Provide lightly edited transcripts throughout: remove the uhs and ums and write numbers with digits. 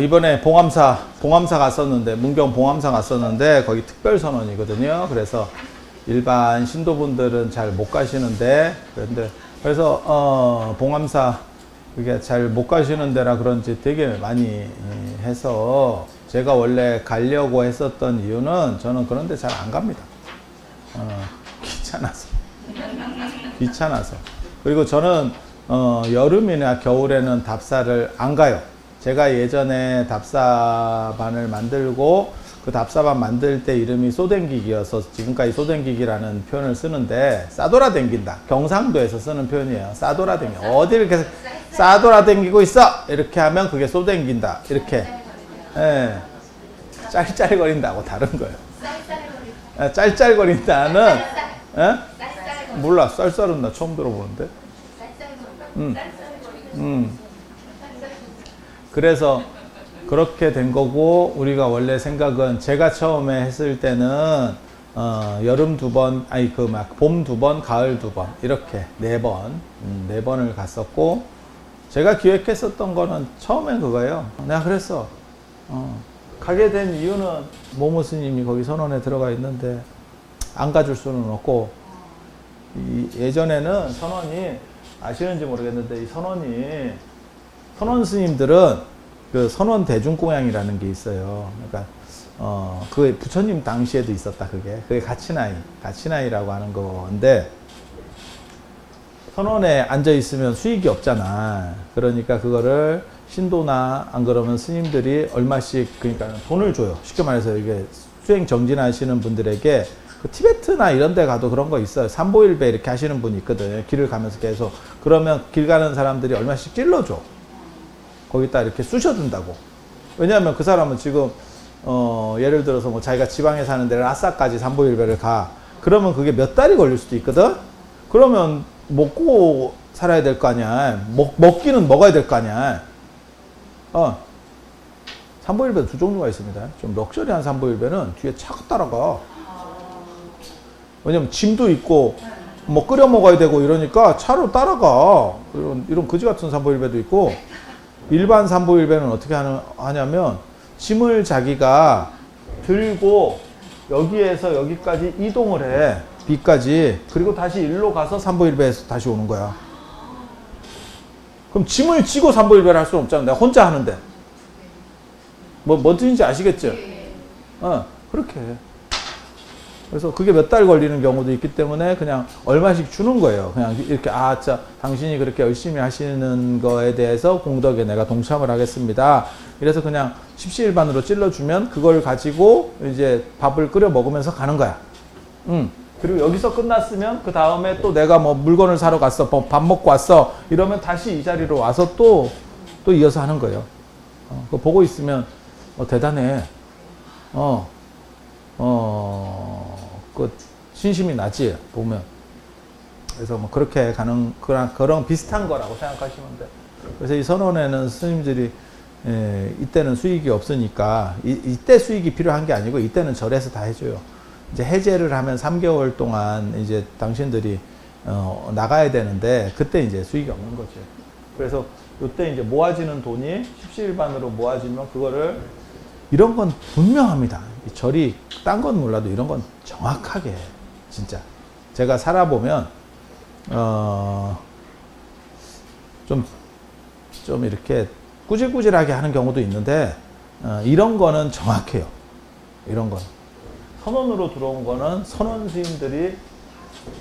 이번에 봉암사 갔었는데, 문경 봉암사 갔었는데, 거기 특별선언이거든요. 그래서 일반 신도분들은 잘 못 가시는데, 그래서, 봉암사, 그게 잘 못 가시는 데라 그런지 되게 많이 해서, 제가 원래 가려고 했었던 이유는 저는 그런 데 잘 안 갑니다. 귀찮아서. 귀찮아서. 그리고 저는, 여름이나 겨울에는 답사를 안 가요. 제가 예전에 답사반을 만들고 그 답사반 만들 때 이름이 쏘댕기기여서 지금까지 쏘댕기기라는 표현을 쓰는데, 싸돌아댕긴다. 경상도에서 쓰는 표현이에요. 싸돌아댕기. 어디를 계속 싸돌아댕기고 있어! 이렇게 하면 그게 쏘댕긴다. 이렇게. 예. 짤짤거린다고 다른 거예요. 예, 짤짤거린다는, 예? 몰라. 쌀쌀은 나 처음 들어보는데. 그래서 그렇게 된 거고, 우리가 원래 생각은, 제가 처음에 했을 때는 여름 2번, 아니 봄 2번, 가을 2번 이렇게 4번, 4번을 갔었고, 제가 기획했었던 거는 처음엔 그거예요. 내가 그랬어. 가게 된 이유는 모모 스님이 거기 선원에 들어가 있는데 안 가줄 수는 없고, 예전에는 선원이, 아시는지 모르겠는데, 이 선원 스님들은 그 선원 대중공양이라는 게 있어요. 그러니까, 그 부처님 당시에도 있었다, 그게 가치나이라고 하는 건데, 선원에 앉아 있으면 수익이 없잖아. 그러니까 그거를 신도나 안 그러면 스님들이 얼마씩, 그러니까 돈을 줘요. 쉽게 말해서 이게 수행 정진하시는 분들에게, 그 티베트나 이런 데 가도 그런 거 있어요. 삼보일배 이렇게 하시는 분이 있거든요. 길을 가면서 계속. 그러면 길 가는 사람들이 얼마씩 찔러줘. 거기다 이렇게 쑤셔든다고. 왜냐하면 그 사람은 지금, 예를 들어서 뭐 자기가 지방에 사는 데를 아싸까지 삼보일배를 가. 그러면 그게 몇 달이 걸릴 수도 있거든? 그러면 먹고 살아야 될 거 아니야. 먹기는 먹어야 될 거 아니야. 삼보일배도 2종류가 있습니다. 좀 럭셔리한 삼보일배는 뒤에 차가 따라가. 왜냐면 짐도 있고, 뭐 끓여 먹어야 되고 이러니까 차로 따라가. 이런 그지 같은 삼보일배도 있고, 일반 삼보일배는 어떻게 하냐면, 짐을 자기가 들고 여기에서 여기까지 이동을 해. B까지. 그리고 다시 일로 가서 삼보일배에서 다시 오는 거야. 그럼 짐을 지고 삼보일배를 할 수는 없잖아. 내가 혼자 하는데. 뭐 뜻인지 아시겠죠? 그렇게 해. 그래서 그게 몇 달 걸리는 경우도 있기 때문에 그냥 얼마씩 주는 거예요. 그냥 이렇게, 당신이 그렇게 열심히 하시는 거에 대해서 공덕에 내가 동참을 하겠습니다. 이래서 그냥 십시일반으로 찔러주면 그걸 가지고 이제 밥을 끓여 먹으면서 가는 거야. 그리고 여기서 끝났으면 그 다음에 또 내가 뭐 물건을 사러 갔어. 밥 먹고 왔어. 이러면 다시 이 자리로 와서 또 이어서 하는 거예요. 그거 보고 있으면, 대단해. 그 신심이 나지, 보면. 그래서 뭐 그렇게 가는 그런 비슷한 거라고 생각하시면 돼. 그래서 이 선원에는 스님들이, 이때는 수익이 없으니까, 이때 수익이 필요한 게 아니고, 이때는 절에서 다 해줘요. 이제 해제를 하면 3개월 동안 이제 당신들이 나가야 되는데, 그때 이제 수익이 없는 거죠. 그래서 이때 이제 모아지는 돈이 십시일반으로 모아지면 그거를, 이런 건 분명합니다. 이 절이 딴 건 몰라도 이런 건 정확하게, 진짜 제가 살아보면 좀 이렇게 꾸질꾸질하게 하는 경우도 있는데, 이런 거는 정확해요. 이런 거는 선원으로 들어온 거는 선원 스님들이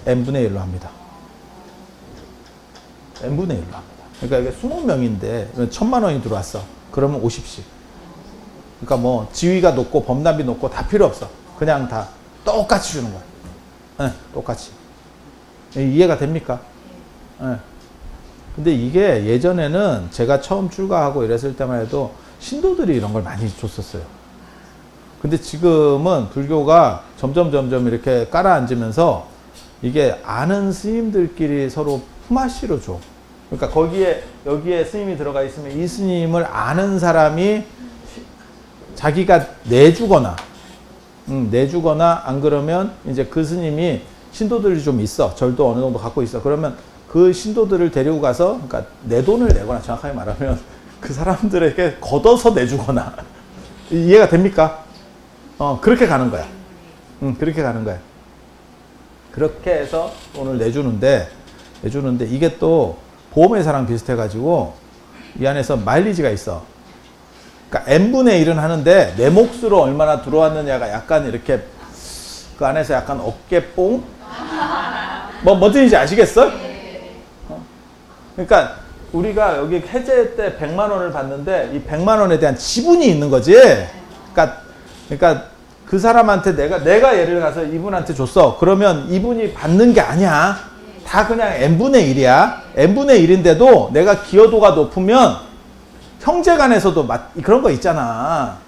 n분의 1로 합니다. n분의 1로 합니다. 그러니까 이게 20명인데 1000만 원이 들어왔어. 그러면 50씩. 그러니까 뭐 지위가 높고 법납이 높고 다 필요 없어. 그냥 다 똑같이 주는 거야. 네, 똑같이. 이해가 됩니까? 네. 근데 이게 예전에는 제가 처음 출가하고 이랬을 때만 해도 신도들이 이런 걸 많이 줬었어요. 근데 지금은 불교가 점점 이렇게 깔아앉으면서 이게 아는 스님들끼리 서로 품앗이로 줘. 그러니까 여기에 스님이 들어가 있으면 이 스님을 아는 사람이 자기가 내주거나 안 그러면 이제 그 스님이 신도들이 좀 있어. 절도 어느 정도 갖고 있어. 그러면 그 신도들을 데리고 가서, 그러니까 내 돈을 내거나, 정확하게 말하면 그 사람들에게 걷어서 내주거나 이해가 됩니까? 그렇게 가는 거야. 그렇게 가는 거야. 그렇게 해서 돈을 내주는데 이게 또 보험회사랑 비슷해가지고 이 안에서 마일리지가 있어. 그러니까 n분의 1은 하는데 내 몫으로 얼마나 들어왔느냐가 약간 이렇게 그 안에서 약간 어깨뽕? 뭐 뜻인지 아시겠어? 그러니까 우리가 여기 해제 때 100만 원을 받는데 이 100만 원에 대한 지분이 있는 거지. 그러니까 그 사람한테 내가 예를 가서 이분한테 줬어. 그러면 이분이 받는 게 아니야. 다 그냥 n분의 1이야. n분의 1인데도 내가 기여도가 높으면 형제 간에서도 그런 거 있잖아.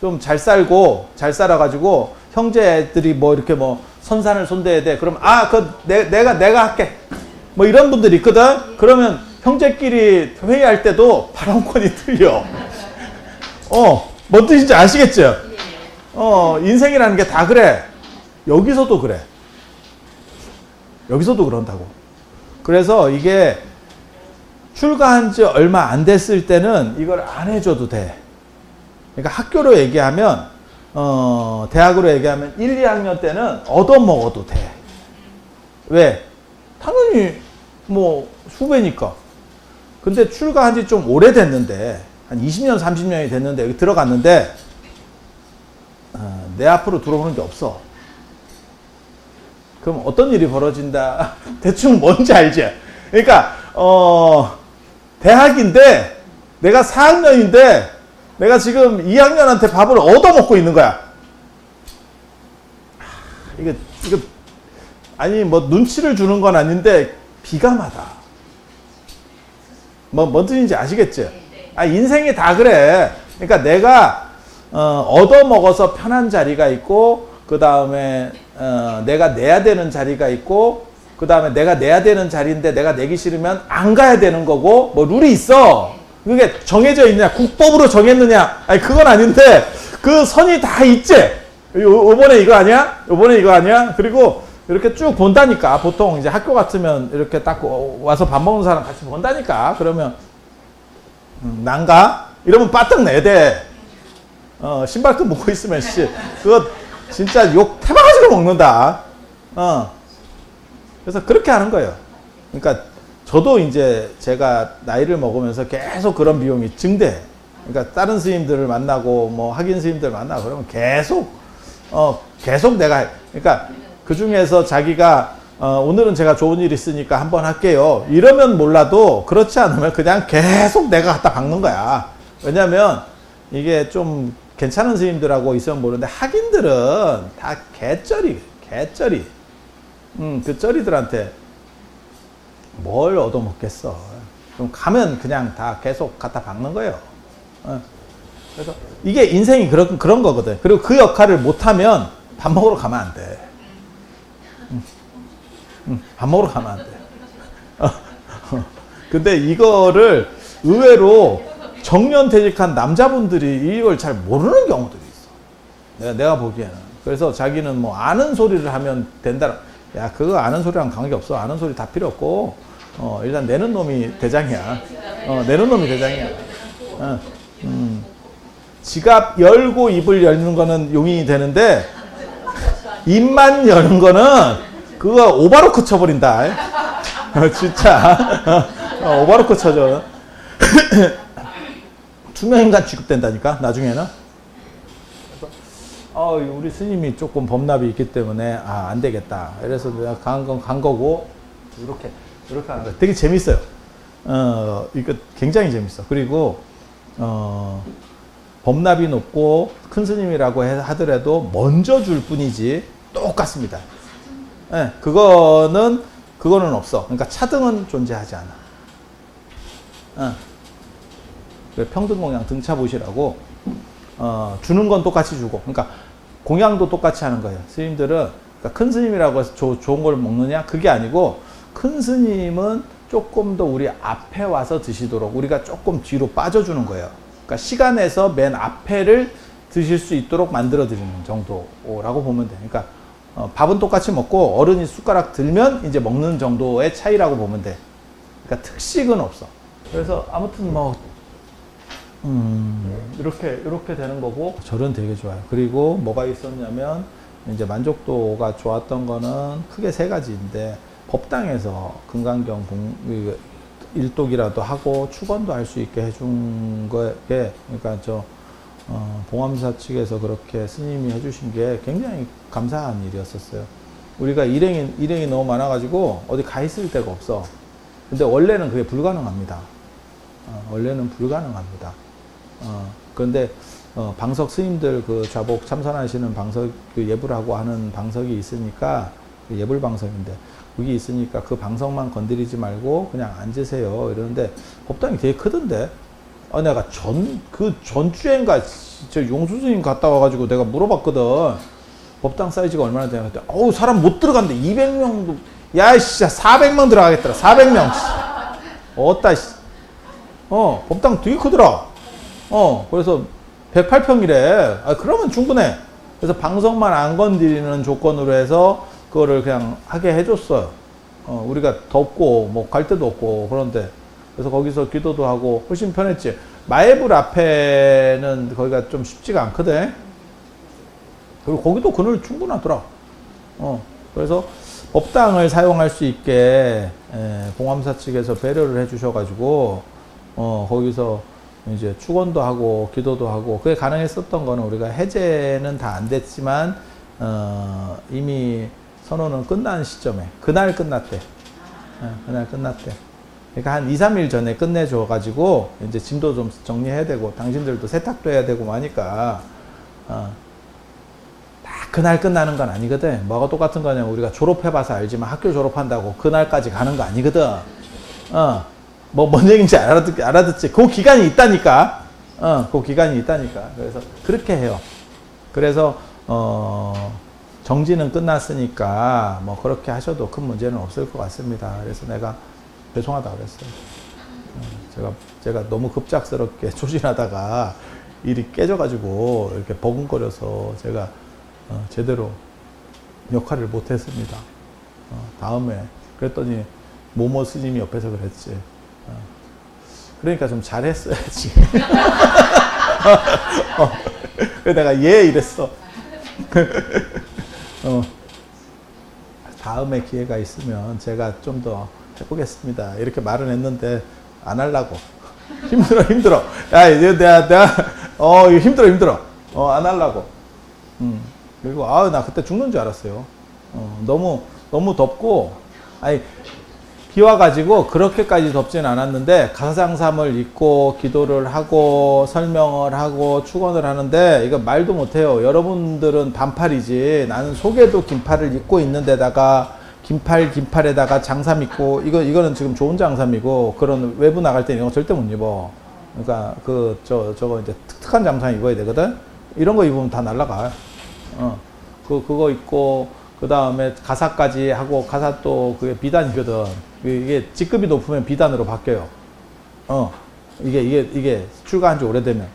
좀 잘 살아가지고 형제들이 뭐 이렇게 뭐 선산을 손대야 돼. 그럼 내가 할게. 뭐 이런 분들이 있거든. 그러면 형제끼리 회의할 때도 발언권이 틀려. 뭔 뜻인지 아시겠죠? 인생이라는 게 다 그래. 여기서도 그래. 여기서도 그런다고. 그래서 이게 출가한 지 얼마 안 됐을 때는 이걸 안 해줘도 돼. 그러니까 학교로 얘기하면, 대학으로 얘기하면 1, 2학년 때는 얻어먹어도 돼. 왜? 당연히 뭐 후배니까. 근데 출가한 지 좀 오래됐는데, 한 20년, 30년이 됐는데 여기 들어갔는데, 내 앞으로 들어오는 게 없어. 그럼 어떤 일이 벌어진다? 대충 뭔지 알지? 그러니까 대학인데 내가 4학년인데 내가 지금 2학년한테 밥을 얻어먹고 있는 거야. 이거 아니 뭐 눈치를 주는 건 아닌데 비감하다. 뭔 뜻인지 아시겠지? 인생이 다 그래. 그러니까 내가 얻어먹어서 편한 자리가 있고, 그 다음에 내가 내야 되는 자리가 있고, 그 다음에 내가 내야 되는 자리인데 내가 내기 싫으면 안 가야 되는 거고, 뭐 룰이 있어. 그게 정해져 있냐? 국법으로 정했느냐? 아니 그건 아닌데 그 선이 다 있지. 요번에 이거 아니야? 요번에 이거 아니야? 그리고 이렇게 쭉 본다니까. 보통 이제 학교 같으면 이렇게 딱 와서 밥 먹는 사람 같이 본다니까. 그러면 난가? 이러면 빠떡 내야 돼. 신발끈 묶고 있으면 그거 진짜 욕 태바가지고 먹는다. 그래서 그렇게 하는 거예요. 그러니까 저도 이제 제가 나이를 먹으면서 계속 그런 비용이 증대. 그러니까 다른 스님들을 만나고 뭐 학인 스님들 만나고 그러면 계속 내가 그러니까 그 중에서 자기가 오늘은 제가 좋은 일 있으니까 한번 할게요. 이러면 몰라도 그렇지 않으면 그냥 계속 내가 갖다 박는 거야. 왜냐면 이게 좀 괜찮은 스님들하고 있으면 모르는데 학인들은 다 개쩌리. 그 쩌리들한테 뭘 얻어먹겠어. 그럼 가면 그냥 다 계속 갖다 박는 거예요. 그래서 이게 인생이 그런 거거든. 그리고 그 역할을 못하면 밥 먹으러 가면 안 돼. 밥 먹으러 가면 안 돼. 근데 이거를 의외로 정년퇴직한 남자분들이 이걸 잘 모르는 경우들이 있어. 내가 보기에는. 그래서 자기는 뭐 아는 소리를 하면 된다. 야, 그거 아는 소리랑 관계없어. 아는 소리 다 필요 없고, 일단 내는 놈이 대장이야. 내는 놈이 대장이야. 지갑 열고 입을 열는 거는 용인이 되는데, 입만 여는 거는, 그거 오바로크 쳐버린다. 진짜. 오바로크 쳐줘. 투명인간 취급된다니까, 나중에는. 우리 스님이 조금 범납이 있기 때문에, 안 되겠다. 이래서 내가 간 거고, 이렇게 하는 거 되게 재밌어요. 이거 굉장히 재밌어. 그리고, 범납이 높고 큰 스님이라고 하더라도 먼저 줄 뿐이지 똑같습니다. 네, 그거는 없어. 그러니까 차등은 존재하지 않아. 평등공양 등차보시라고 주는 건 똑같이 주고, 그러니까 공양도 똑같이 하는 거예요. 스님들은 그러니까 큰 스님이라고 해서 좋은 걸 먹느냐? 그게 아니고 큰 스님은 조금 더 우리 앞에 와서 드시도록 우리가 조금 뒤로 빠져주는 거예요. 그러니까 시간에서 맨 앞에를 드실 수 있도록 만들어 드리는 정도라고 보면 돼. 그러니까 밥은 똑같이 먹고 어른이 숟가락 들면 이제 먹는 정도의 차이라고 보면 돼. 그러니까 특식은 없어. 그래서 아무튼 뭐 이렇게 되는 거고, 절은 되게 좋아요. 그리고 뭐가 있었냐면, 이제 만족도가 좋았던 거는 크게 세 가지인데, 법당에서 금강경 일독이라도 하고 축원도 할 수 있게 해준 거에, 그러니까 봉암사 측에서 그렇게 스님이 해주신 게 굉장히 감사한 일이었었어요. 우리가 일행이 너무 많아가지고 어디 가 있을 데가 없어. 근데 원래는 그게 불가능합니다. 원래는 불가능합니다. 그런데 방석 스님들 그 좌복 참선하시는 방석 그 예불하고 하는 방석이 있으니까 그 예불 방석인데 그게 있으니까 그 방석만 건드리지 말고 그냥 앉으세요 이러는데 법당이 되게 크던데 내가 전주엔가 저 용수 스님 갔다 와가지고 내가 물어봤거든. 법당 사이즈가 얼마나 되냐 그랬더니 어우 사람 못 들어간대. 200명도 야 진짜 400명 들어가겠더라. 400명 어따 씨. 법당 되게 크더라. 그래서 108평이래. 그러면 충분해. 그래서 방석만 안 건드리는 조건으로 해서 그거를 그냥 하게 해줬어요. 우리가 덥고 뭐 갈 데도 없고 그런데 그래서 거기서 기도도 하고 훨씬 편했지. 마애불 앞에는 거기가 좀 쉽지가 않거든. 그리고 거기도 그늘 충분하더라. 그래서 법당을 사용할 수 있게 봉암사 측에서 배려를 해주셔가지고 거기서 이제 축원도 하고 기도도 하고 그게 가능했었던 거는 우리가 해제는 다 안 됐지만 이미 선언은 끝난 시점에 그날 끝났대. 그날 끝났대. 그러니까 한 2, 3일 전에 끝내줘가지고 이제 짐도 좀 정리해야 되고 당신들도 세탁도 해야 되고 하니까 다 그날 끝나는 건 아니거든. 뭐가 똑같은 거냐면 우리가 졸업해봐서 알지만 학교 졸업한다고 그날까지 가는 거 아니거든. 뭔 얘기인지 알아듣지. 그 기간이 있다니까. 그 기간이 있다니까. 그래서 그렇게 해요. 그래서 정지는 끝났으니까 뭐 그렇게 하셔도 큰 문제는 없을 것 같습니다. 그래서 내가 죄송하다 그랬어요. 제가 너무 급작스럽게 추진하다가 일이 깨져가지고 이렇게 버금거려서 제가 제대로 역할을 못했습니다. 다음에 그랬더니 모모 스님이 옆에서 그랬지. 그러니까 좀 잘했어야지. 그래서 내가 이랬어. 다음에 기회가 있으면 제가 좀 더 해보겠습니다. 이렇게 말은 했는데 안 하려고. 힘들어. 야, 이제 내가 이거 힘들어. 안 하려고. 그리고 나 그때 죽는 줄 알았어요. 너무 덥고 비 와가지고 그렇게까지 덥진 않았는데 가사장삼을 입고 기도를 하고 설명을 하고 축원을 하는데 이거 말도 못해요. 여러분들은 반팔이지 나는 속에도 긴팔을 입고 있는 데다가 긴팔에다가 장삼 입고 이거는 지금 좋은 장삼이고 그런 외부 나갈 때 이런 거 절대 못 입어. 그러니까 저거 이제 특특한 장삼 입어야 되거든. 이런 거 입으면 다 날라가. 그거 입고 그 다음에 가사까지 하고 가사 또 그게 비단이거든. 이게 직급이 높으면 비단으로 바뀌어요. 이게 출가한 지 오래되면.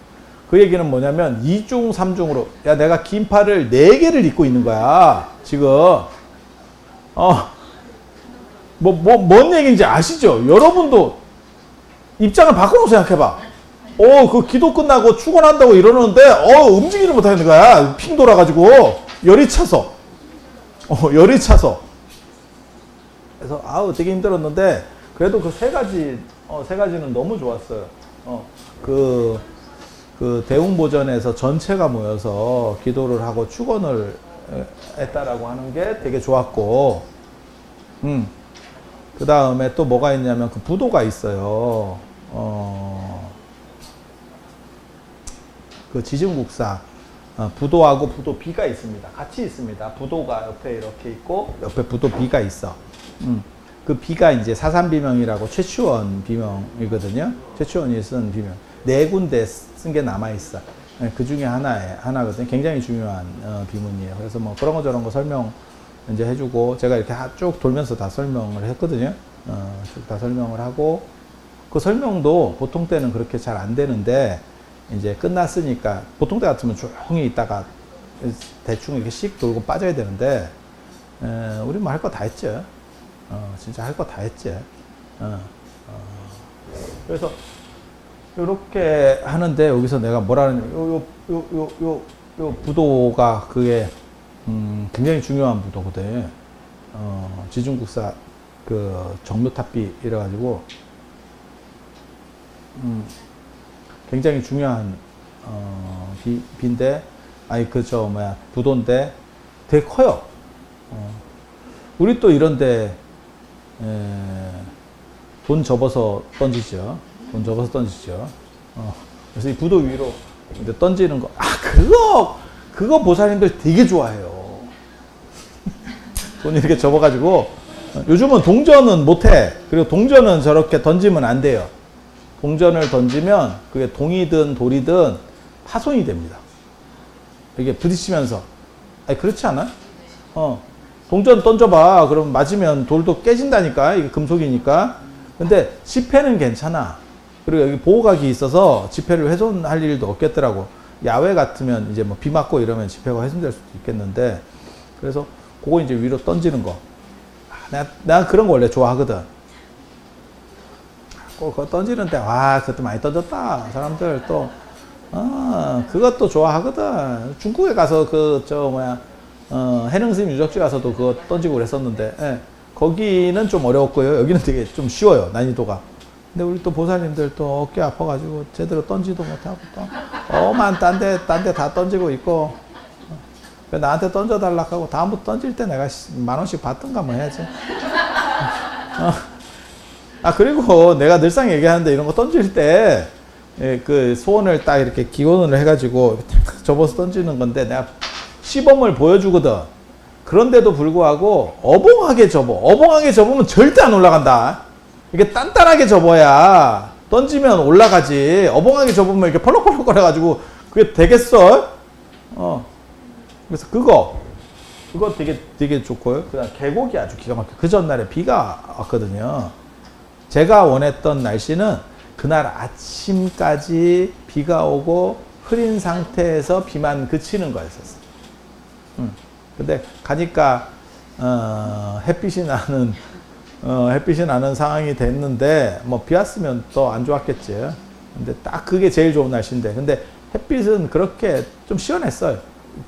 그 얘기는 뭐냐면 2중, 3중으로 야 내가 긴팔을 4개를 입고 있는 거야. 지금. 뭔 얘기인지 아시죠? 여러분도 입장을 바꿔놓고 생각해봐. 그 기도 끝나고 축원한다고 이러는데, 움직이를 못하는 거야. 핑 돌아가지고. 열이 차서. 그래서, 되게 힘들었는데, 그래도 그 세 가지는 너무 좋았어요. 그 대웅보전에서 전체가 모여서 기도를 하고 축원을 했다라고 하는 게 되게 좋았고, 그 다음에 또 뭐가 있냐면 그 부도가 있어요. 그 지증국사 부도하고 부도비가 있습니다. 같이 있습니다. 부도가 옆에 이렇게 있고 옆에 부도비가 있어. 그 비가 이제 사산비명이라고 최치원 비명이거든요. 최치원이 쓴 비명. 4군데 쓴 게 남아 있어. 그 중에 하나거든요. 굉장히 중요한 비문이에요. 그래서 뭐 그런 거 저런 거 설명 이제 해주고 제가 이렇게 쭉 돌면서 다 설명을 했거든요. 쭉 다 설명을 하고 그 설명도 보통 때는 그렇게 잘 안 되는데 이제 끝났으니까 보통 때 같으면 조용히 있다가 대충 이렇게 씩 돌고 빠져야 되는데 우리 뭐 할 거 다 했죠. 진짜 할 거 다 했지. 그래서 이렇게 하는데 여기서 내가 뭐라는 요 부도가 그게 굉장히 중요한 부도거든. 지중국사 그 정묘탑비 이래가지고 굉장히 중요한 비인데 아니 그 저 뭐야 부도인데 되게 커요. 우리 또 이런데 돈 접어서 던지죠. 돈 접어서 던지죠. 그래서 이 부도 위로 이제 던지는 거. 아 그거 보살님들 되게 좋아해요. 돈 이렇게 접어가지고 요즘은 동전은 못해. 그리고 동전은 저렇게 던지면 안 돼요. 동전을 던지면 그게 동이든 돌이든 파손이 됩니다. 이게 부딪히면서. 아니 그렇지 않아? 동전 던져봐. 그럼 맞으면 돌도 깨진다니까. 이게 금속이니까. 근데 지폐는 괜찮아. 그리고 여기 보호각이 있어서 지폐를 훼손할 일도 없겠더라고. 야외 같으면 이제 뭐 비 맞고 이러면 지폐가 훼손될 수도 있겠는데. 그래서 그거 이제 위로 던지는 거. 내가 그런 거 원래 좋아하거든. 그거 던지는데, 와, 그것도 많이 던졌다. 사람들 또, 그것도 좋아하거든. 중국에 가서 해능스님 유적지 가서도 그거 던지고 그랬었는데, 예. 거기는 좀 어려웠고요. 여기는 되게 좀 쉬워요. 난이도가. 근데 우리 또 보살님들 또 어깨 아파가지고 제대로 던지도 못하고 또, 딴 데 다 던지고 있고, 나한테 던져달라고 하고 다음부터 던질 때 내가 10,000원씩 받든가 뭐 해야지. 그리고 내가 늘상 얘기하는데 이런 거 던질 때 그 소원을 딱 이렇게 기원을 해가지고 접어서 던지는 건데 내가 시범을 보여주거든. 그런데도 불구하고 어벙하게 접어. 어벙하게 접으면 절대 안 올라간다. 이게 단단하게 접어야 던지면 올라가지. 어벙하게 접으면 이렇게 펄럭펄럭 거려가지고 그게 되겠어? 그래서 그거 되게 좋고요. 그다음 계곡이 아주 기가 막혀. 그 전날에 비가 왔거든요. 제가 원했던 날씨는 그날 아침까지 비가 오고 흐린 상태에서 비만 그치는 거였었어. 근데 가니까 햇빛이 나는 상황이 됐는데 뭐 비 왔으면 또 안 좋았겠지. 근데 딱 그게 제일 좋은 날씨인데 근데 햇빛은 그렇게 좀 시원했어요.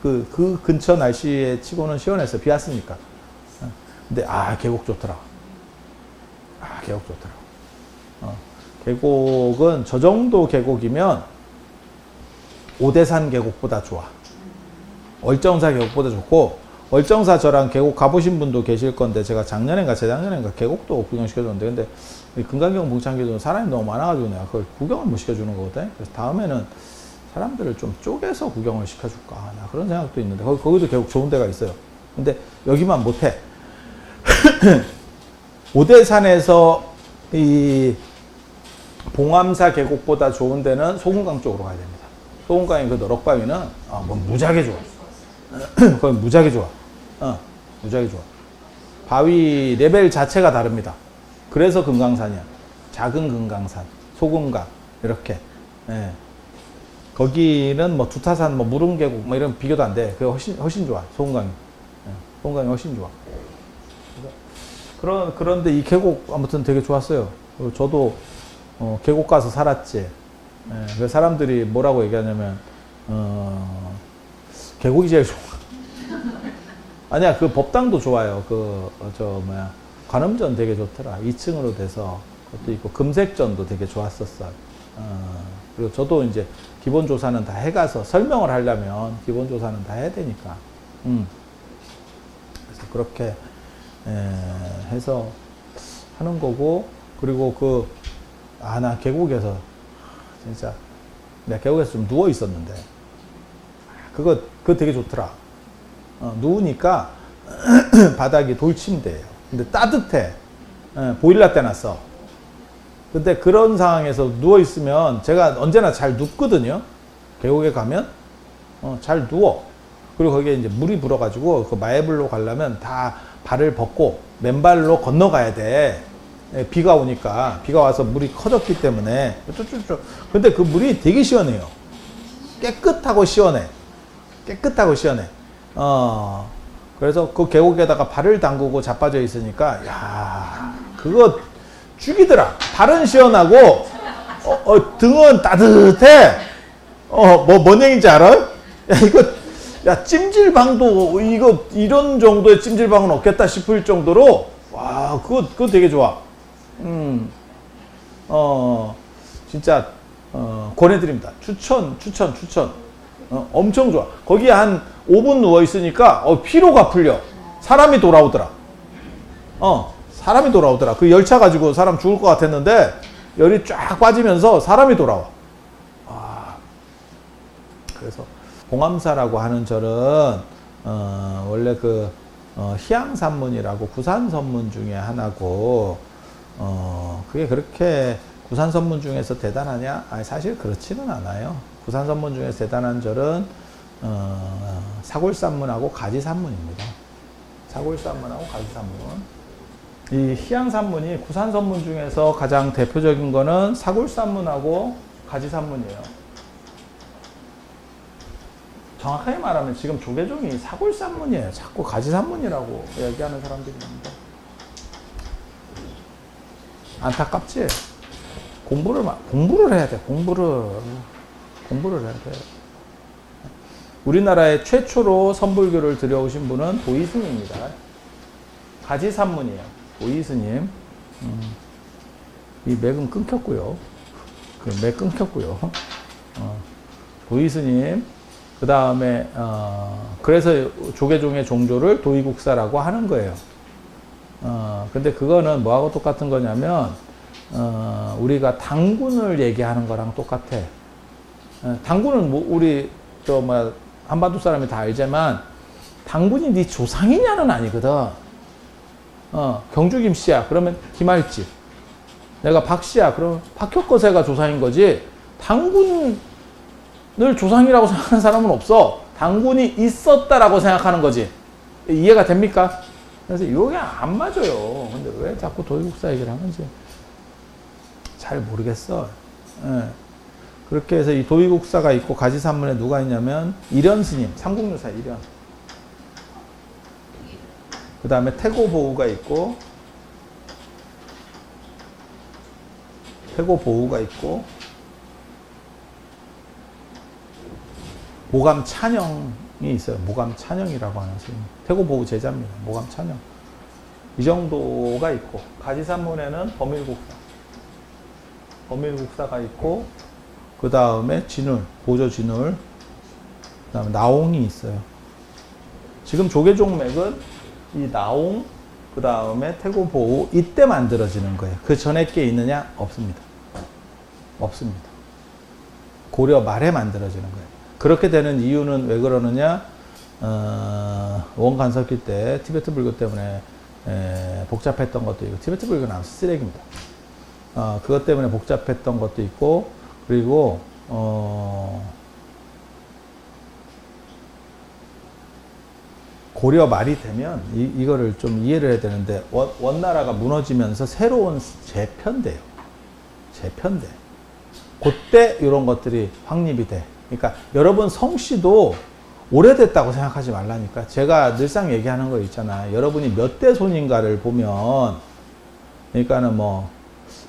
그 근처 날씨에 치고는 시원했어요. 비 왔으니까. 근데 계곡 좋더라. 계곡 좋더라. 계곡은 저 정도 계곡이면 오대산 계곡보다 좋아. 얼정사 계곡보다 좋고 얼정사 저랑 계곡 가보신 분도 계실 건데 제가 작년인가 재작년인가 계곡도 구경시켜줬는데 근데 금강경 뭉창기도 사람이 너무 많아가지고 내가 그걸 구경을 못 시켜주는 거거든. 그래서 다음에는 사람들을 좀 쪼개서 구경을 시켜줄까 나 그런 생각도 있는데 거기도 계곡 좋은 데가 있어요. 근데 여기만 못해. 오대산에서 이 봉암사 계곡보다 좋은 데는 소금강 쪽으로 가야 됩니다. 소금강의 그 너럭바위는 뭐 무지하게 좋아. 거기 무지하게 좋아. 무지하게 좋아. 바위 레벨 자체가 다릅니다. 그래서 금강산이야. 작은 금강산, 소금강 이렇게. 예. 거기는 뭐 두타산, 뭐 무릉계곡 뭐 이런 비교도 안 돼. 그게 훨씬 좋아. 소금강이. 예. 소금강이 훨씬 좋아. 그런데 이 계곡 아무튼 되게 좋았어요. 저도 계곡 가서 살았지. 예. 그래서 사람들이 뭐라고 얘기하냐면 계곡이 제일 좋아. 아니야, 그 법당도 좋아요. 관음전 되게 좋더라. 2층으로 돼서 그것도 있고 금색전도 되게 좋았었어. 그리고 저도 이제 기본 조사는 다 해가서 설명을 하려면 기본 조사는 다 해야 되니까. 그래서 그렇게 해서 하는 거고 그리고 나 계곡에서 진짜 내가 계곡에서 좀 누워 있었는데 그거 되게 좋더라. 누우니까 바닥이 돌침대예요. 근데 따뜻해. 보일러 떼놨어. 근데 그런 상황에서 누워 있으면 제가 언제나 잘 눕거든요. 계곡에 가면 잘 누워. 그리고 거기에 이제 물이 불어가지고 그 마애불로 가려면 다 발을 벗고 맨발로 건너가야 돼. 비가 오니까 비가 와서 물이 커졌기 때문에 근데 그 물이 되게 시원해요. 깨끗하고 시원해. 그래서 그 계곡에다가 발을 담그고 자빠져 있으니까 야 그거 죽이더라. 발은 시원하고 등은 따뜻해. 뭔 얘기인지 알아요? 야, 야, 찜질방도, 이런 정도의 찜질방은 없겠다 싶을 정도로, 와, 그거 되게 좋아. 진짜, 권해드립니다. 추천. 엄청 좋아. 거기에 한 5분 누워있으니까, 피로가 풀려. 사람이 돌아오더라. 사람이 돌아오더라. 그 열차 가지고 사람 죽을 것 같았는데, 열이 쫙 빠지면서 사람이 돌아와. 그래서, 봉암사라고 하는 절은, 원래 희양산문이라고 구산선문 중에 하나고, 그게 그렇게 구산선문 중에서 대단하냐? 아니, 사실 그렇지는 않아요. 구산선문 중에서 대단한 절은, 사골산문하고 가지산문입니다. 사골산문하고 가지산문. 이 희양산문이 구산선문 중에서 가장 대표적인 거는 사골산문하고 가지산문이에요. 정확하게 말하면 지금 조계종이 사골산문이에요. 자꾸 가지산문이라고 얘기하는 사람들이 있는데. 안타깝지? 공부를 해야 돼. 공부를 해야 돼. 우리나라에 최초로 선불교를 들여오신 분은 도이스님입니다. 가지산문이에요. 도이스님. 이 맥은 끊겼고요. 맥 끊겼고요. 도이스님. 그 다음에, 그래서 조계종의 종조를 도의국사라고 하는 거예요. 근데 그거는 뭐하고 똑같은 거냐면, 우리가 당군을 얘기하는 거랑 똑같아. 당군은 우리, 한반도 사람이 다 알지만, 당군이 네 조상이냐는 아니거든. 경주 김씨야. 그러면 김할집. 내가 박씨야. 그러면 박혁거세가 조상인 거지. 당군을 조상이라고 생각하는 사람은 없어. 당군이 있었다라고 생각하는 거지. 이해가 됩니까? 그래서 이게 안 맞아요. 근데 왜 자꾸 도의국사 얘기를 하는지 잘 모르겠어. 예. 그렇게 해서 이 도의국사가 있고 가지산문에 누가 있냐면 일현스님, 삼국유사 일현. 그 다음에 태고보우가 있고 모감찬영이 있어요. 모감찬영이라고 하는 스님. 태고보우 제자입니다. 모감찬영. 이 정도가 있고 가지산문에는 범일국사가 있고 그 다음에 진울, 보조진울, 그 다음에 나옹이 있어요. 지금 조계종맥은 이 나옹, 그 다음에 태고보우 이때 만들어지는 거예요. 그 전에 게 있느냐? 없습니다. 고려 말에 만들어지는 거예요. 그렇게 되는 이유는 왜 그러느냐? 원간석기 때 티베트 불교 때문에 복잡했던 것도 있고, 티베트 불교는 아주 쓰레기입니다. 그것 때문에 복잡했던 것도 있고, 그리고 고려 말이 되면 이거를 좀 이해를 해야 되는데, 원나라가 무너지면서 새로운 재편돼요. 그때 이런 것들이 확립이 돼. 그러니까 여러분 성씨도 오래됐다고 생각하지 말라니까. 제가 늘상 얘기하는 거 있잖아요. 여러분이 몇 대 손인가를 보면, 그러니까는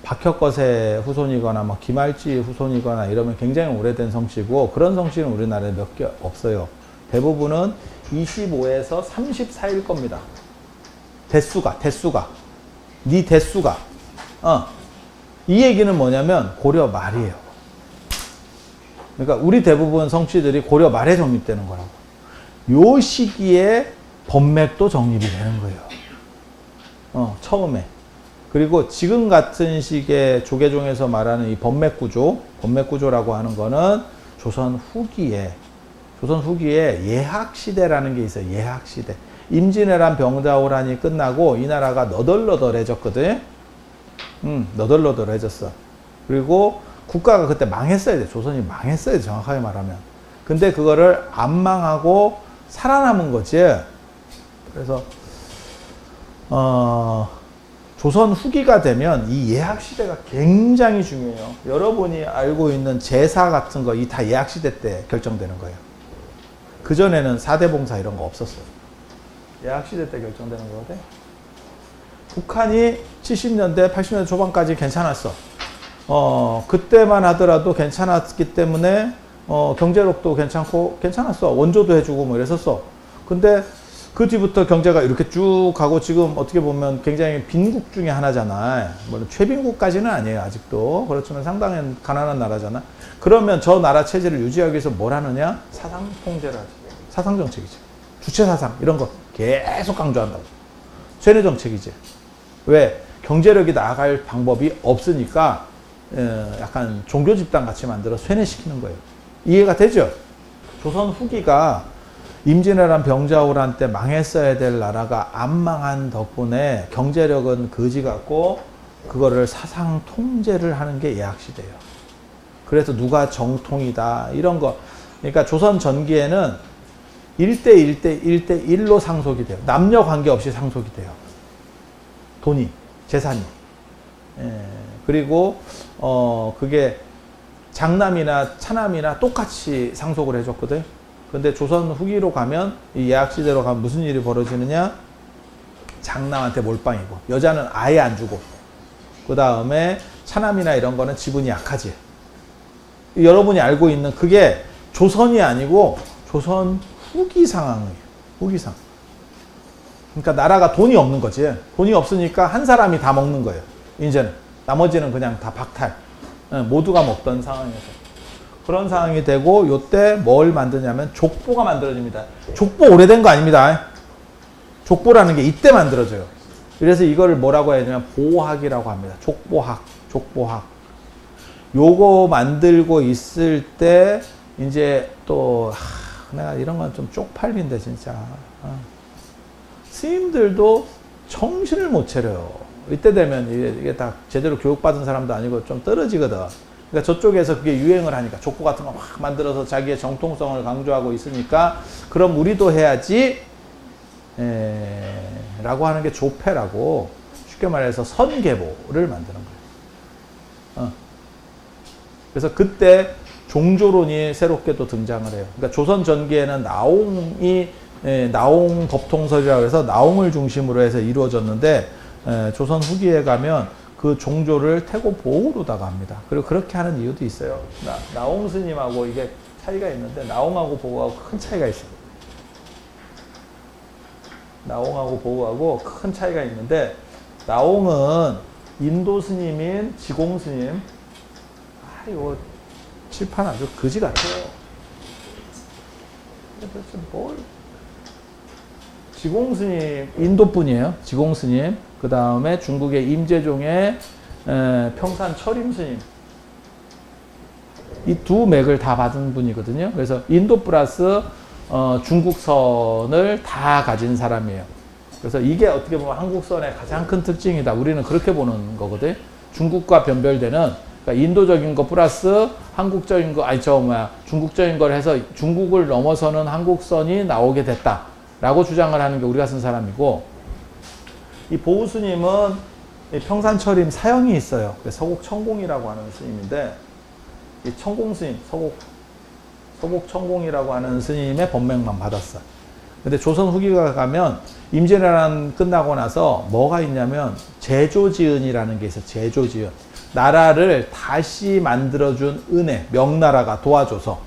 박혁거세 후손이거나 김할지 후손이거나 이러면 굉장히 오래된 성씨고, 그런 성씨는 우리나라에 몇 개 없어요. 대부분은 25에서 34일 겁니다. 대수가. 네 대수가. 이 얘기는 뭐냐면 고려 말이에요. 그러니까 우리 대부분 성씨들이 고려 말에 정립되는 거라고. 요 시기에 법맥도 정립이 되는 거예요. 처음에. 그리고 지금 같은 식의 조계종에서 말하는 이 법맥구조라고 하는 거는 조선 후기에 예학시대라는 게 있어요. 예학시대. 임진왜란 병자호란이 끝나고 이 나라가 너덜너덜해졌거든. 너덜너덜해졌어. 그리고 국가가 그때 망했어야 돼. 조선이 망했어야 돼. 정확하게 말하면. 근데 그거를 안 망하고 살아남은 거지. 그래서 조선 후기가 되면 이 예학시대가 굉장히 중요해요. 여러분이 알고 있는 제사 같은 거 이 다 예학시대 때 결정되는 거예요. 그전에는 사대봉사 이런 거 없었어요. 예학시대 때 결정되는 거거든. 북한이 70년대, 80년대 초반까지 괜찮았어. 그때만 하더라도 괜찮았기 때문에 경제력도 괜찮고 괜찮았어. 원조도 해주고 뭐 이랬었어. 근데 그 뒤부터 경제가 이렇게 쭉 가고 지금 어떻게 보면 굉장히 빈국 중에 하나잖아. 물론 최빈국까지는 아니에요. 아직도. 그렇지만 상당히 가난한 나라잖아. 그러면 저 나라 체제를 유지하기 위해서 뭘 하느냐? 사상 통제를 하지. 사상 정책이지. 주체 사상 이런 거 계속 강조한다고. 쇠뇌 정책이지. 왜? 경제력이 나아갈 방법이 없으니까 약간 종교 집단 같이 만들어 쇠뇌시키는 거예요. 이해가 되죠? 조선 후기가 임진왜란 병자호란 때 망했어야 될 나라가 안 망한 덕분에 경제력은 거지 같고 그거를 사상 통제를 하는 게 예학시대예요. 그래서 누가 정통이다 이런 거. 그러니까 조선 전기에는 1대1로 상속이 돼요. 남녀 관계없이 상속이 돼요. 돈이, 재산이. 그리고 그게 장남이나 차남이나 똑같이 상속을 해줬거든. 근데 조선 후기로 가면 이 예학시대로 가면 무슨 일이 벌어지느냐? 장남한테 몰빵이고 여자는 아예 안 주고 그 다음에 차남이나 이런 거는 지분이 약하지. 여러분이 알고 있는 그게 조선이 아니고 조선 후기 상황이에요. 후기 상황. 그러니까 나라가 돈이 없는 거지. 돈이 없으니까 한 사람이 다 먹는 거예요. 이제는 나머지는 그냥 다 박탈. 모두가 먹던 상황에서. 그런 상황이 되고 요때 뭘 만드냐면 족보가 만들어집니다. 족보 오래된 거 아닙니다. 족보라는 게 이때 만들어져요. 그래서 이거를 뭐라고 해야 되냐면 보학이라고 합니다. 족보학. 요거 만들고 있을 때 이제 또 내가 이런 건 좀 쪽팔린데 진짜. 스님들도 정신을 못 차려요. 이때 되면 이게 다 제대로 교육받은 사람도 아니고 좀 떨어지거든. 그러니까 저쪽에서 그게 유행을 하니까 족보 같은 거 막 만들어서 자기의 정통성을 강조하고 있으니까 그럼 우리도 해야지 라고 하는 게 조패라고 쉽게 말해서 선계보를 만드는 거예요. 그래서 그때 종조론이 새롭게 또 등장을 해요. 그러니까 조선 전기에는 나옹 법통설이라고 해서 나옹을 중심으로 해서 이루어졌는데 조선 후기에 가면 그 종조를 태고 보우로다가 합니다. 그리고 그렇게 하는 이유도 있어요. 나옹 스님하고 이게 차이가 있는데 나옹하고 보우하고 큰 차이가 있어요. 나옹하고 보우하고 큰 차이가 있는데 나옹은 인도 스님인 지공 스님. 이거 칠판 아주 거지 같아요. 도대체 뭘? 지공 스님 인도 분이에요. 지공 스님. 그 다음에 중국의 임재종의 평산 철임 스님. 이 두 맥을 다 받은 분이거든요. 그래서 인도 플러스 중국선을 다 가진 사람이에요. 그래서 이게 어떻게 보면 한국선의 가장 큰 특징이다. 우리는 그렇게 보는 거거든. 중국과 변별되는 그러니까 인도적인 거 플러스 한국적인 거, 중국적인 걸 해서 중국을 넘어서는 한국선이 나오게 됐다라고 주장을 하는 게 우리가 쓴 사람이고, 이 보우스님은 평산철임 사형이 있어요. 서곡천공이라고 하는 스님인데, 이 천공스님, 서곡천공이라고 하는 스님의 법맥만 받았어. 근데 조선 후기가 가면 임진왜란 끝나고 나서 뭐가 있냐면 제조지은이라는 게 있어요. 제조지은. 나라를 다시 만들어준 은혜, 명나라가 도와줘서.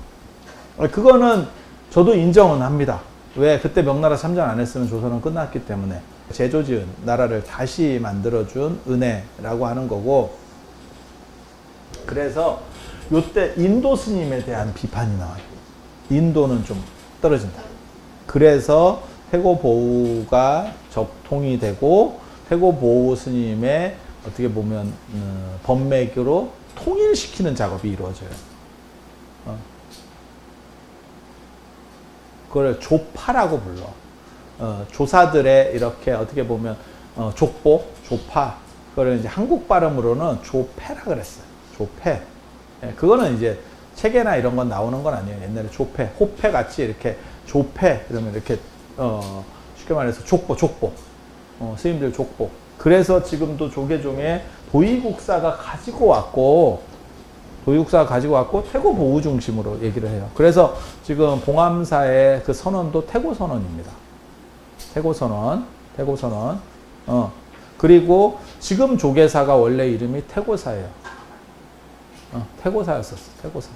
그거는 저도 인정은 합니다. 왜? 그때 명나라 참전 안 했으면 조선은 끝났기 때문에. 제조지은, 나라를 다시 만들어준 은혜라고 하는 거고, 그래서 요때 인도 스님에 대한 비판이 나와요. 인도는 좀 떨어진다. 그래서 태고보우가 적통이 되고 태고보우 스님의 어떻게 보면 법맥으로 통일시키는 작업이 이루어져요. 그걸 조파라고 불러. 조사들의 이렇게 어떻게 보면 족보, 조파, 그걸 이제 한국 발음으로는 조패라 그랬어요. 조패. 예, 그거는 이제 책에나 이런 건 나오는 건 아니에요. 옛날에 조패, 호패 같이 이렇게 조패 이러면 이렇게 쉽게 말해서 족보, 스님들 족보. 그래서 지금도 조계종에 도의국사가 가지고 왔고 태고 보우 중심으로 얘기를 해요. 그래서 지금 봉암사의 그 선언도 태고 선언입니다. 태고 선언. 그리고 지금 조계사가 원래 이름이 태고사예요. 태고사였었어. 태고사.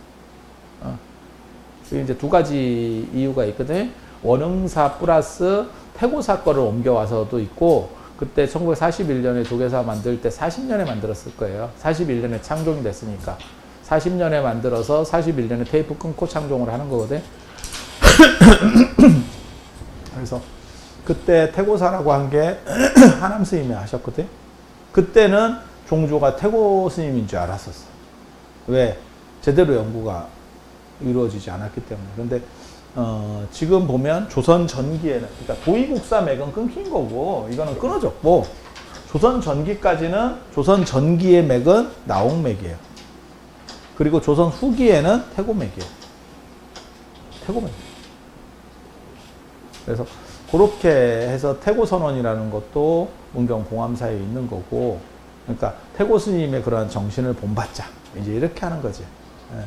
이게 이제 두 가지 이유가 있거든. 원흥사 플러스 태고사 거를 옮겨와서도 있고, 그때 1941년에 조계사 만들 때 40년에 만들었을 거예요. 41년에 창종이 됐으니까. 40년에 만들어서 41년에 테이프 끊고 창종을 하는 거거든. 그래서 그때 태고사라고 한 게 하남 스님이 하셨거든. 그때는 종조가 태고 스님인 줄 알았었어. 왜? 제대로 연구가 이루어지지 않았기 때문에. 그런데 지금 보면 조선 전기에는, 그러니까 도이국사 맥은 끊긴 거고 이거는 끊어졌고, 조선 전기까지는 조선 전기의 맥은 나옥맥이에요. 그리고 조선 후기에는 태고맥이에요. 태고맥. 그래서 그렇게 해서 태고선언이라는 것도 문경 봉암사에 있는 거고, 그러니까 태고 스님의 그러한 정신을 본받자, 이제 이렇게 하는 거지. 예.